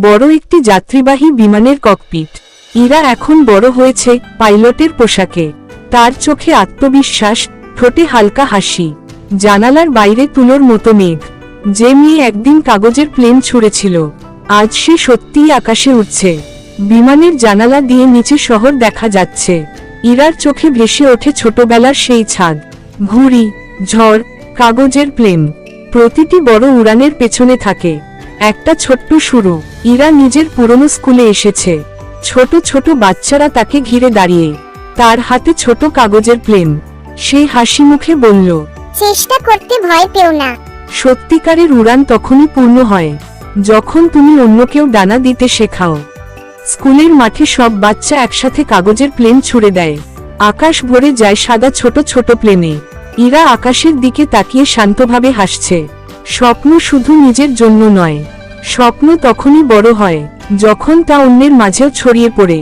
বড় একটি যাত্রীবাহী বিমানের ককপিট। ইরা এখন বড় হয়েছে পাইলটের পোশাকে। তার চোখে আত্মবিশ্বাস, ঠোঁটে হালকা হাসি। জানালার বাইরে তুলোর মতো মেঘ। যে মেয়ে একদিন কাগজের প্লেন ছুঁড়েছিল, আজ সে সত্যিই আকাশে উঠছে। বিমানের জানালা দিয়ে নিচে শহর দেখা যাচ্ছে। ইরার চোখে ভেসে ওঠে ছোটবেলার সেই ছাদ, ঘুড়ি, ঝড়, কাগজের প্লেন। প্রতিটি বড় উড়ানের পেছনে থাকে একটা ছোট্ট শুরু। ইরা নিজের পুরনো স্কুলে এসেছে। ছোট ছোট বাচ্চারা তাকে ঘিরে দাঁড়িয়ে, তার হাতে ছোট কাগজের প্লেন। সে হাসি মুখে বলল, চেষ্টা করতে ভয় পেও না। সত্যিকারের উড়ান তখনই পূর্ণ হয় যখন তুমি অন্যকেও ডানা দিতে শেখাও। স্কুলের মাঠে সব বাচ্চা একসাথে কাগজের প্লেন ছুড়ে দেয়। আকাশ ভরে যায় সাদা ছোট ছোট প্লেনে। ইরা আকাশের দিকে তাকিয়ে শান্তভাবে হাসছে। স্বপ্ন শুধু নিজের জন্য নয়, স্বপ্ন তখনই বড় হয় যখন তা অন্যের মাঝেও ছড়িয়ে পড়ে।